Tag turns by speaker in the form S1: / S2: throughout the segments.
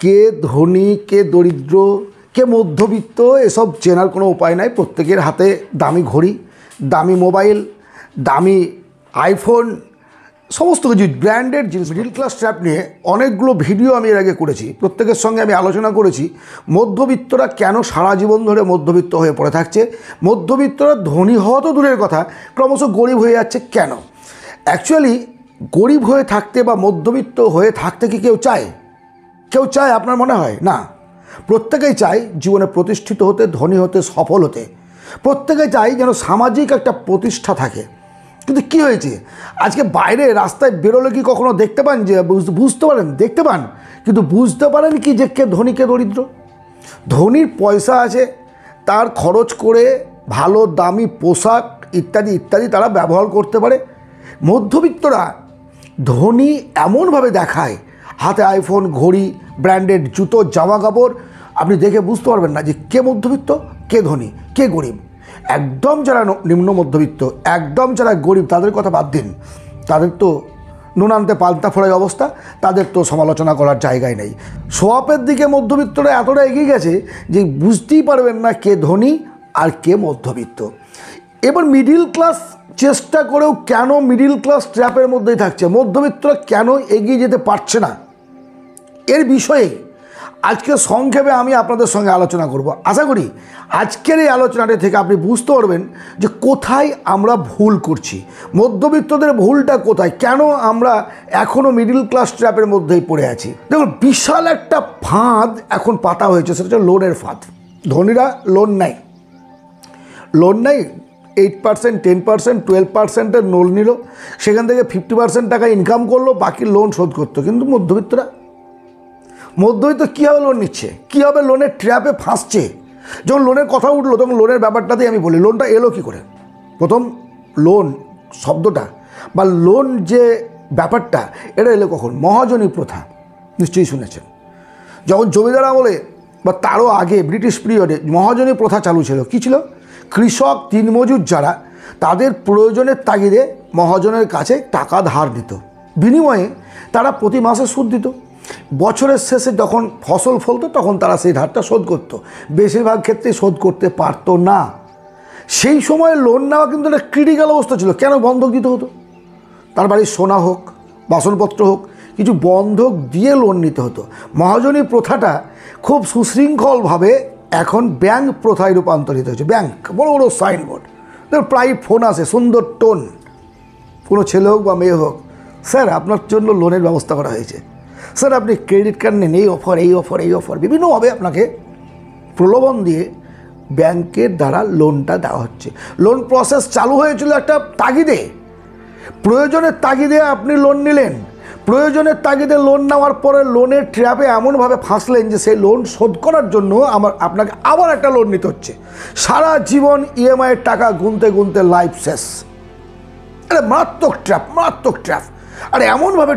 S1: কে ধনী কে দরিদ্র কে মধ্যবিত্ত এসব চেনার কোনো উপায় নাই। প্রত্যেকের হাতে দামি ঘড়ি, দামি মোবাইল, দামি আইফোন, সমস্ত কিছু ব্র্যান্ডেড জিনিস। মিডল ক্লাস ট্র্যাপ নিয়ে অনেকগুলো ভিডিও আমি এর আগে করেছি, প্রত্যেকের সঙ্গে আমি আলোচনা করেছি মধ্যবিত্তরা কেন সারা জীবন ধরে মধ্যবিত্ত হয়ে পড়ে থাকছে, মধ্যবিত্তরা ধনী হওয়া তো দূরের কথা ক্রমশ গরিব হয়ে যাচ্ছে কেন। অ্যাকচুয়ালি গরিব হয়ে থাকতে বা মধ্যবিত্ত হয়ে থাকতে কি কেউ চায়? কেউ চায় আপনার মনে হয়? না, প্রত্যেকেই চায় জীবনে প্রতিষ্ঠিত হতে, ধনী হতে, সফল হতে। প্রত্যেকেই চায় যেন সামাজিক একটা প্রতিষ্ঠা থাকে। কিন্তু কী হয়েছে, আজকে বাইরে রাস্তায় বেরোলে কি কখনো দেখতে পান যে বুঝতে পারেন? দেখতে পান, কিন্তু বুঝতে পারেন কি যে কে ধনী কে দরিদ্র? ধনীর পয়সা আছে, তার খরচ করে ভালো দামি পোশাক ইত্যাদি ইত্যাদি তারা ব্যবহার করতে পারে। মধ্যবিত্তরা ধনী এমনভাবে দেখায়, হাতে আইফোন, ঘড়ি, ব্র্যান্ডেড জুতো, জামা কাপড়, আপনি দেখে বুঝতে পারবেন না যে কে মধ্যবিত্ত কে ধনী কে গরিব। একদম যারা নিম্ন মধ্যবিত্ত, একদম যারা গরিব, তাদের কথা বাদ দিন, তাদের তো নুন আনতে পান্তা ফোড়াই অবস্থা, তাদের তো সমালোচনা করার জায়গায় নেই। সোয়াপের দিকে মধ্যবিত্তরা এতটা এগিয়ে গেছে যে বুঝতেই পারবেন না কে ধনী আর কে মধ্যবিত্ত। এবার মিডিল ক্লাস চেষ্টা করেও কেন মিডিল ক্লাস ট্র্যাপের মধ্যেই থাকছে, মধ্যবিত্তরা কেন এগিয়ে যেতে পারছে না, এর বিষয়ে আজকে সংক্ষেপে আমি আপনাদের সঙ্গে আলোচনা করব। আশা করি আজকের এই আলোচনাটা থেকে আপনি বুঝতে পারবেন যে কোথায় আমরা ভুল করছি, মধ্যবিত্তদের ভুলটা কোথায়, কেন আমরা এখনও মিডিল ক্লাস ট্র্যাপের মধ্যেই পড়ে আছি। দেখুন, বিশাল একটা ফাঁদ এখন পাতা হয়েছে, সেটা হচ্ছে লোনের ফাঁদ। ধনীরা লোন নেয়, 8%, 10%, 12%-এর লোন নিল, সেখান থেকে 50% টাকা ইনকাম করলো, বাকি লোন শোধ করতো। কিন্তু মধ্যবিত্ত কীভাবে লোন নিচ্ছে, কীভাবে লোনের ট্র্যাপে ফাঁসছে। যখন লোনের কথা উঠলো তখন লোনের ব্যাপারটাতেই আমি বলি, লোনটা এলো কী করে। প্রথম লোন শব্দটা বা লোন যে ব্যাপারটা, এটা এলো কখন? মহাজনী প্রথা নিশ্চয়ই শুনেছেন। যখন জমিদার আমলে বা তারও আগে ব্রিটিশ পিরিয়ডে মহাজনী প্রথা চালু ছিল। কী ছিল? কৃষক, দিনমজুর যারা, তাদের প্রয়োজনের তাগিদে মহাজনের কাছে টাকা ধার নিত, বিনিময়ে তারা প্রতি মাসে সুদ দিত। বছরের শেষে যখন ফসল ফলতো তখন তারা সেই ধারটা শোধ করতো। বেশিরভাগ ক্ষেত্রে শোধ করতে পারতো না। সেই সময় লোন নেওয়া কিন্তু একটা ক্রিটিক্যাল অবস্থা ছিল। কেন? বন্ধক দিতে হতো। তার বাড়ির সোনা হোক, বাসনপত্র হোক, কিছু বন্ধক দিয়ে লোন নিতে হতো। মহাজনী প্রথাটা খুব সুশৃঙ্খলভাবে এখন ব্যাংক প্রথায় রূপান্তরিত হয়েছে। ব্যাংক, বড় বড় সাইনবোর্ড, প্রায় ফোন আসে, সুন্দর টোন, কোনো ছেলে হোক বা মেয়ে হোক, স্যার আপনার জন্য লোনের ব্যবস্থা করা হয়েছে, স্যার আপনি ক্রেডিট কার্ড নেন, এই অফার এই অফার এই অফার, বিভিন্নভাবে আপনাকে প্রলোভন দিয়ে ব্যাংকের দ্বারা লোনটা দেওয়া হচ্ছে। লোন প্রসেস চালু হয়েছিল একটা তাগিদে, প্রয়োজনের তাগিদে আপনি লোন নিলেন। প্রয়োজনের তাগিদে লোন নেওয়ার পরে লোনের ট্র্যাপে এমনভাবে ফাঁসলেন যে সেই লোন শোধ করার জন্য আপনাকে আবার একটা লোন নিতে হচ্ছে। সারা জীবন ইএমআইয়ের টাকা গুনতে গুনতে লাইফ শেষ। আরে মারাত্মক ট্র্যাপ, মারাত্মক ট্র্যাপ। আর এমনভাবে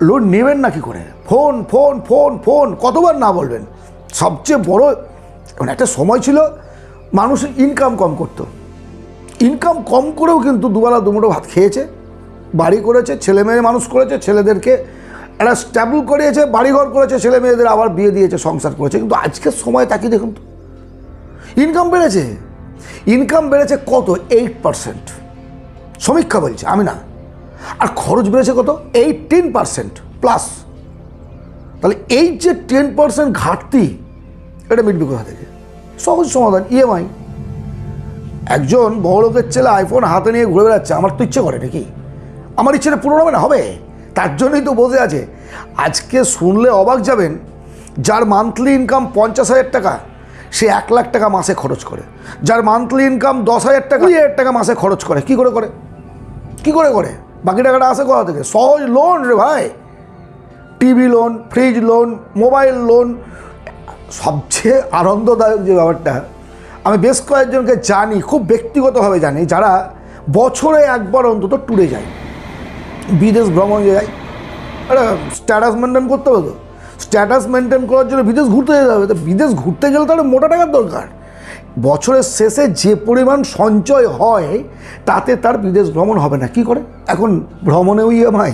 S1: লোন নেবেন না কি করে? ফোন ফোন ফোন ফোন, কতবার না বলবেন। সবচেয়ে বড় একটা সময় ছিল মানুষ ইনকাম কম করতো, ইনকাম কম করেও কিন্তু দুবেলা দুমুঠো ভাত খেয়েছে, বাড়ি করেছে, ছেলে মেয়ে মানুষ করেছে, ছেলেদেরকে একটা স্ট্যাবল করিয়েছে, বাড়িঘর করেছে, ছেলে মেয়েদের আবার বিয়ে দিয়েছে, সংসার করেছে। কিন্তু আজকের সময় তাকিয়ে দেখুন তো, ইনকাম বেড়েছে, ইনকাম বেড়েছে কত? 8%। সমীক্ষা বলছে, আমি না। আর খরচ বেড়েছে কত? 18% প্লাস। তাহলে এই যে 10% ঘাটতি, এটা মিটবে কোথা থেকে? সহজ সমাধান, ইএমআই। একজন বড় লোকের ছেলে আইফোন হাতে নিয়ে ঘুরে বেড়াচ্ছে, আমার তো ইচ্ছে করে নাকি? আমার ইচ্ছেটা পূরণ হবে না? হবে। তার জন্যই তো বসে আছে। আজকে শুনলে অবাক যাবেন, যার মান্থলি ইনকাম 50,000 টাকা, সে 1 লাখ টাকা মাসে খরচ করে। যার মান্থলি ইনকাম 10,000 টাকা, 20,000 টাকা মাসে খরচ করে। কী করে করে? কী করে করে? বাকি টাকাটা আসে কোথা থেকে? সহজ লোন রে ভাই। TV loan, fridge loan, mobile loan. সবচেয়ে আনন্দদায়ক যে ব্যাপারটা, আমি বেশ কয়েকজনকে জানি, খুব ব্যক্তিগতভাবে জানি, যারা বছরে একবার অন্তত ট্যুরে যায়, বিদেশ ভ্রমণে যায়। একটা স্ট্যাটাস মেনটেন করতে হবে তো, স্ট্যাটাস মেনটেন করার জন্য বিদেশ ঘুরতে যেতে হবে। তো বিদেশ ঘুরতে গেলে তাহলে মোটা টাকার দরকার। বছরের শেষে যে পরিমাণ সঞ্চয় হয় তাতে তার বিদেশ ভ্রমণ হবে না। কি করে? এখন ভ্রমণেও ইএমআই,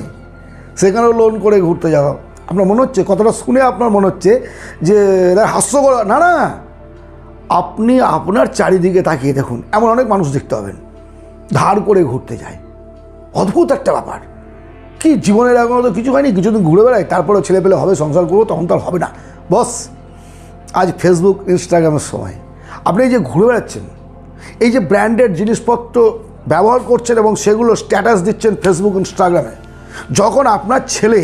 S1: সেখানেও লোন করে ঘুরতে যাওয়া। আপনার মনে হচ্ছে, কথাটা শুনে আপনার মনে হচ্ছে যে হাস্যকর। না না, আপনি আপনার চারিদিকে তাকিয়ে দেখুন, এমন অনেক মানুষ দেখতে পাবেন ধার করে ঘুরতে যায়। অদ্ভুত একটা ব্যাপার, কি জীবনের এখনও তো কিছু হয়নি, কিছুদিন ঘুরে বেড়ায়, তারপরে ছেলে পেলে হবে, সংসার করবো, তখন তো আর হবে না। বস, আজ ফেসবুক ইনস্টাগ্রামের সময় আপনি এই যে ঘুরে বেড়াচ্ছেন, এই যে ব্র্যান্ডেড জিনিসপত্র ব্যবহার করছেন এবং সেগুলো স্ট্যাটাস দিচ্ছেন ফেসবুক ইনস্টাগ্রামে, যখন আপনার ছেলে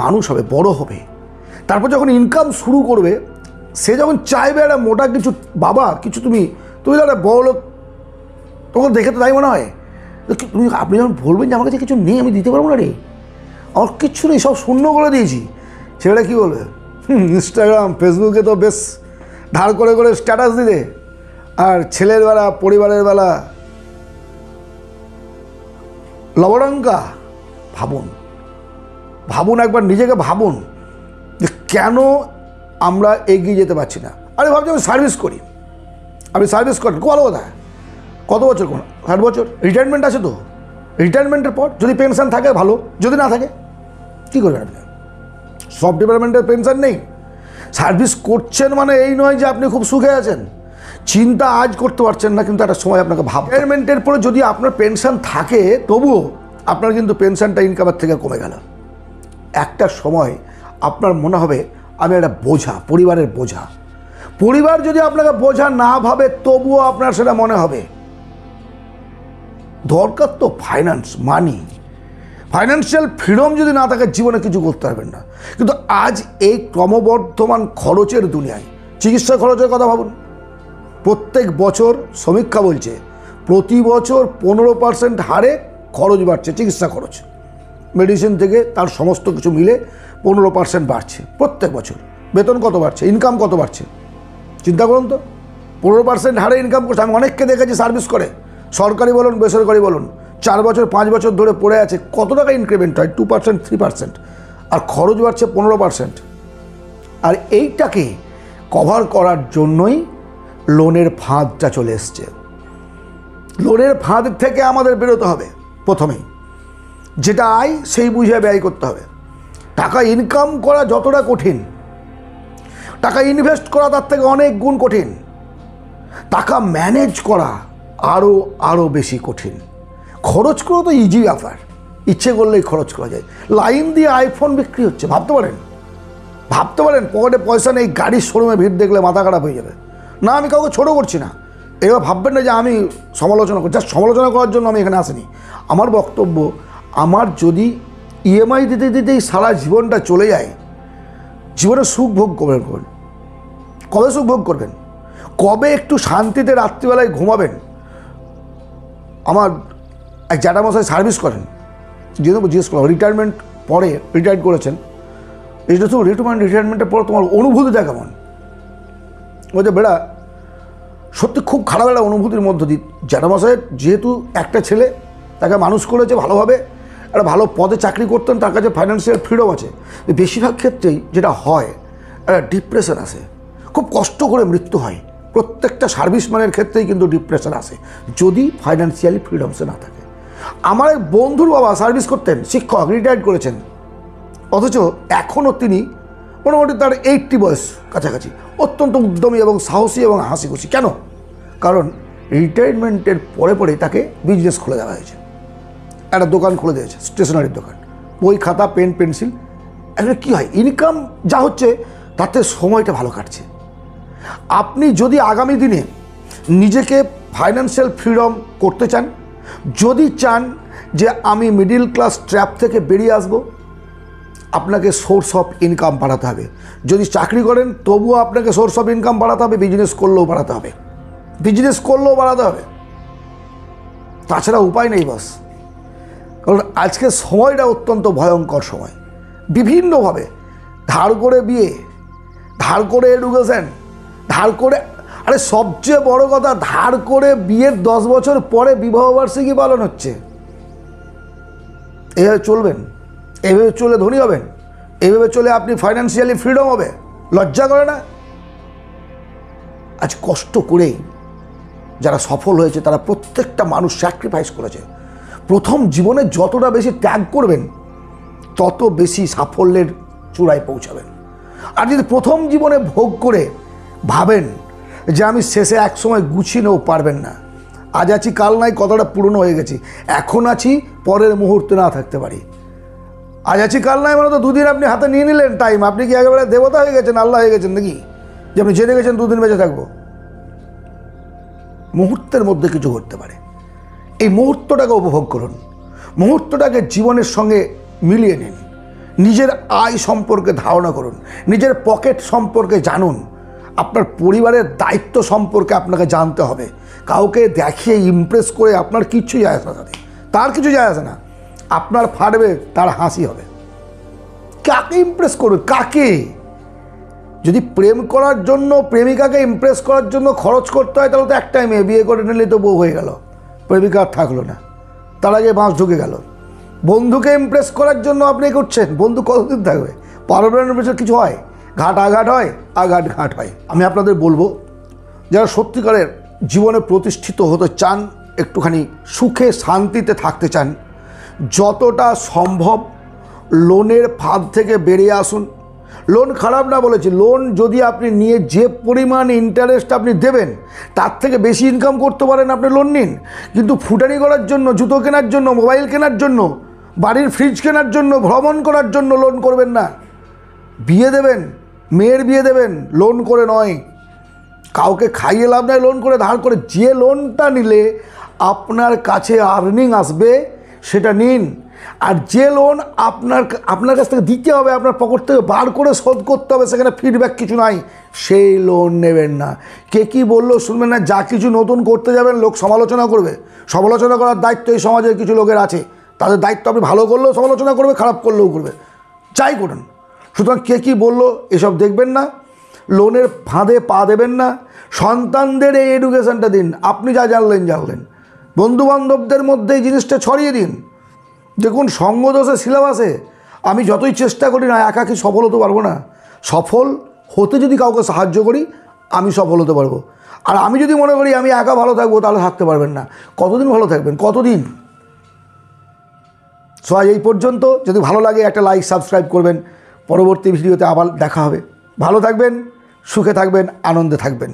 S1: মানুষ হবে, বড় হবে, তারপর যখন ইনকাম শুরু করবে, সে যখন চাইবে একটা মোটা কিছু, বাবা কিছু তুমি একটা বড় লোক, তখন দেখে তো তাই মনে হয় তুমি, আপনি যখন বলবেন যে আমার কাছে কিছু নেই, আমি দিতে পারবো না রে, আমার কিচ্ছু নেই, সব শূন্য করে দিয়েছি, ছেলেটা কী বলবে? ইনস্টাগ্রাম ফেসবুকে তো বেশ ধার করে করে স্ট্যাটাস দিলে, আর ছেলের বেলা, পরিবারের বেলা লবডঙ্কা। ভাবুন, ভাবুন একবার, নিজেকে ভাবুন যে কেন আমরা এগিয়ে যেতে পারছি না। আরে ভাবছি আমি সার্ভিস করি, আপনি সার্ভিস করেন, ভালো কথা, কত বছর কোন 60 বছর, রিটায়ারমেন্ট আছে তো, রিটায়ারমেন্টের পর যদি পেনশন থাকে ভালো, যদি না থাকে কী করবেন আপনি? সব ডিপার্টমেন্টের পেনশন নেই। সার্ভিস করছেন মানে এই নয় যে আপনি খুব সুখে আছেন, চিন্তা আজ করতে পারছেন না, কিন্তু একটা সময় আপনাকে রিটায়ারমেন্টের পরে যদি আপনার পেনশন থাকে, তবুও আপনার কিন্তু পেনশনটা ইনকামের থেকে কমে গেল। একটা সময় আপনার মনে হবে আমি একটা বোঝা, পরিবারের বোঝা। পরিবার যদি আপনাকে বোঝা না ভাবে, তবুও আপনার সেটা মনে হবে। দরকার তো ফাইন্যান্স, মানি, ফাইন্যান্সিয়াল ফ্রিডম যদি না থাকে, জীবনে কিছু করতে পারবেন না। কিন্তু আজ এই ক্রমবর্ধমান খরচের দুনিয়ায়, চিকিৎসা খরচের কথা ভাবুন, প্রত্যেক বছর সমীক্ষা বলছে প্রতি বছর 15% হারে খরচ বাড়ছে, চিকিৎসা খরচ, মেডিসিন থেকে তার সমস্ত কিছু মিলে 15% বাড়ছে প্রত্যেক বছর। বেতন কত বাড়ছে, ইনকাম কত বাড়ছে, চিন্তা করুন তো। 15% হারে ইনকাম করছে। আমি অনেককে দেখেছি সার্ভিস করে, সরকারি বলুন বেসরকারি বলুন, 4 বছর 5 বছর ধরে পড়ে আছে, কত টাকা ইনক্রিমেন্ট হয়? 2% 3%, আর খরচ বাড়ছে 15%। আর এইটাকে কভার করার জন্যই লোনের ফাঁদটা চলে এসছে। লোনের ফাঁদ থেকে আমাদের বেরোতে হবে। প্রথমেই যেটা আয় সেই বুঝে ব্যয় করতে হবে। টাকা ইনকাম করা যতটা কঠিন, টাকা ইনভেস্ট করা তার থেকে অনেক গুণ কঠিন। টাকা ম্যানেজ করা আরও বেশি কঠিন। খরচ করা তো ইজি ব্যাপার, ইচ্ছে করলেই খরচ করা যায়। লাইন দিয়ে আইফোন বিক্রি হচ্ছে, ভাবতে পারেন পকেটে পয়সা নেই, গাড়ির শোরুমে ভিড় দেখলে মাথা খারাপ হয়ে যাবে। না, আমি কাউকে ছোটো করছি না, এবার ভাববেন না যে আমি সমালোচনা করছি। জাস্ট সমালোচনা করার জন্য আমি এখানে আসিনি। আমার বক্তব্য, আমার যদি ইএমআই দিতে দিতেই সারা জীবনটা চলে যায়, জীবনে সুখ ভোগ করবেন, কবে সুখ ভোগ করবেন? কবে একটু শান্তিতে রাত্রিবেলায় ঘুমাবেন? আমার এক জ্যাঠামশাই সার্ভিস করেন, যেহেতু জিজ্ঞেস করলাম রিটায়ারমেন্ট পরে, রিটায়ার করেছেন, এটা তো রিটায়ারমেন্টের পর তোমার অনুভূতিটা কেমন? বলছে বেড়া, সত্যি খুব খারাপ একটা অনুভূতির মধ্য দিয়ে। জ্যাঠামশাইয়ের যেহেতু একটা ছেলে, তাকে মানুষ করেছে ভালোভাবে, একটা ভালো পদে চাকরি করতেন, তার কাছে ফাইন্যান্সিয়াল ফ্রিডম আছে। বেশিরভাগ ক্ষেত্রেই যেটা হয়, একটা ডিপ্রেশন আসে, খুব কষ্ট করে মৃত্যু হয়। প্রত্যেকটা সার্ভিসম্যানের ক্ষেত্রেই কিন্তু ডিপ্রেশন আসে যদি ফাইন্যান্সিয়ালি ফ্রিডমসে না থাকে। আমার এক বন্ধুর বাবা সার্ভিস করতেন, শিক্ষক, রিটায়ার্ড করেছেন, অথচ এখনও তিনি মোটামুটি তার 80 বয়স কাছাকাছি, অত্যন্ত উদ্যমী এবং সাহসী এবং হাসি খুশি। কেন? কারণ রিটায়ারমেন্টের পরে তাকে বিজনেস খুলে দেওয়া হয়েছে, একটা দোকান খুলে দিয়েছে, স্টেশনারির দোকান, বই খাতা পেন পেন্সিল। একটা কী হয়, ইনকাম যা হচ্ছে তাতে সময়টা ভালো কাটছে। আপনি যদি আগামী দিনে নিজেকে ফাইন্যান্সিয়াল ফ্রিডম করতে চান, যদি চান যে আমি মিডিল ক্লাস ট্র্যাপ থেকে বেরিয়ে আসব, আপনাকে সোর্স অফ ইনকাম বাড়াতে হবে। যদি চাকরি করেন তবুও আপনাকে সোর্স অফ ইনকাম বাড়াতে হবে, বিজনেস করলেও বাড়াতে হবে, তাছাড়া উপায় নেই বস। কারণ আজকের সময়টা অত্যন্ত ভয়ঙ্কর সময়। বিভিন্নভাবে ধার করে বিয়ে, ধার করে এডুকেশন, ধার করে, আরে সবচেয়ে বড় কথা, ধার করে বিয়ের 10 বছর পরে বিবাহবার্ষিকী পালন হচ্ছে। এভাবে চলবেন? এভাবে চলে ধনী হবেন? এভাবে চলে আপনি ফাইন্যান্সিয়ালি ফ্রিডম হবে? লজ্জা করে না? আজ কষ্ট করেই যারা সফল হয়েছে, তারা প্রত্যেকটা মানুষ স্যাক্রিফাইস করেছে। প্রথম জীবনে যতটা বেশি ত্যাগ করবেন, তত বেশি সাফল্যের চূড়ায় পৌঁছাবেন। আর যদি প্রথম জীবনে ভোগ করে ভাবেন যে আমি শেষে এক সময় গুছিয়ে নেও, পারবেন না। আজ আছি কাল নাই কথাটা পুরনো হয়ে গেছি। এখন আছি, পরের মুহূর্তে না থাকতে পারি। আজ আছি কাল নাই মানে তো দুদিন আপনি হাতে নিয়ে নিলেন টাইম, আপনি কি একেবারে দেবতা হয়ে গেছেন, আল্লাহ হয়ে গেছেন নাকি যে আপনি জেনে গেছেন দুদিন বেঁচে থাকবো? মুহূর্তের মধ্যে কিছু ঘটতে পারে। এই মুহূর্তটাকে উপভোগ করুন, মুহূর্তটাকে জীবনের সঙ্গে মিলিয়ে নিন, নিজের আয় সম্পর্কে ধারণা করুন, নিজের পকেট সম্পর্কে জানুন, আপনার পরিবারের দায়িত্ব সম্পর্কে আপনাকে জানতে হবে। কাউকে দেখিয়ে ইমপ্রেস করে আপনার কিচ্ছু যায় আসে না, তার কিছু যায় আসে না। আপনার ফাটবে, তার হাসি হবে। কাকে ইমপ্রেস করবে? কাকে? যদি প্রেম করার জন্য, প্রেমিকাকে ইমপ্রেস করার জন্য খরচ করতে হয়, তাহলে তো একটাই মেয়ে বিয়ে করে নিলে তো বউ হয়ে গেল, প্রেমিকা আর থাকলো না, তার আগে বাঁশ ঢুকে গেল। বন্ধুকে ইমপ্রেস করার জন্য আপনি করছেন, বন্ধু কতদিন থাকবে? পারমানেন্ট ইমপ্রেস কিছু হয়? ঘাট আঘাট হয়, আঘাট ঘাট হয়। আমি আপনাদের বলবো, যারা সত্যিকারের জীবনে প্রতিষ্ঠিত হতে চান, একটুখানি সুখে শান্তিতে থাকতে চান, যতটা সম্ভব লোনের ফাঁদ থেকে বেরিয়ে আসুন। লোন খারাপ না বলেছি, লোন যদি আপনি নিয়ে যে পরিমাণ ইন্টারেস্ট আপনি দেবেন তার থেকে বেশি ইনকাম করতে পারেন, আপনি লোন নিন। কিন্তু ফুটানি করার জন্য, জুতো কেনার জন্য, মোবাইল কেনার জন্য, বাড়ির ফ্রিজ কেনার জন্য, ভ্রমণ করার জন্য লোন করবেন না। বিয়ে দেবেন, মেয়ের বিয়ে দেবেন, লোন করে নয়। কাউকে খাইয়ে লাভ নাই লোন করে, ধার করে। যে লোনটা নিলে আপনার কাছে আর্নিং আসবে সেটা নিন। আর যে লোন আপনার কাছ থেকে দিতে হবে, আপনার পকেট থেকে বার করে শোধ করতে হবে, সেখানে ফিডব্যাক কিছু নাই, সেই লোন নেবেন না। কে কী বললো শুনবেন না। যা কিছু নতুন করতে যাবেন লোক সমালোচনা করবে। সমালোচনা করার দায়িত্ব এই সমাজের কিছু লোকের আছে, তাদের দায়িত্ব আপনি ভালো করলেও সমালোচনা করবে, খারাপ করলেও করবে, যাই করুন। সুতরাং কে কী বললো এসব দেখবেন না, লোনের ফাঁদে পা দেবেন না। সন্তানদের এই এডুকেশনটা দিন, আপনি যা জানলেন। বন্ধুবান্ধবদের মধ্যে এই জিনিসটা ছড়িয়ে দিন। দেখুন, সঙ্গদোষে সিলেবাসে আমি যতই চেষ্টা করি না, একাকি সফল হতে পারবো না। সফল হতে যদি কাউকে সাহায্য করি, আমি সফল হতে পারবো। আর আমি যদি মনে করি আমি একা ভালো থাকবো, তাহলে থাকতে পারবেন না। কতদিন ভালো থাকবেন? কতদিন? সো আজ এই পর্যন্ত। যদি ভালো লাগে একটা লাইক, সাবস্ক্রাইব করবেন। পরবর্তী ভিডিওতে আবার দেখা হবে। ভালো থাকবেন, সুখে থাকবেন, আনন্দে থাকবেন।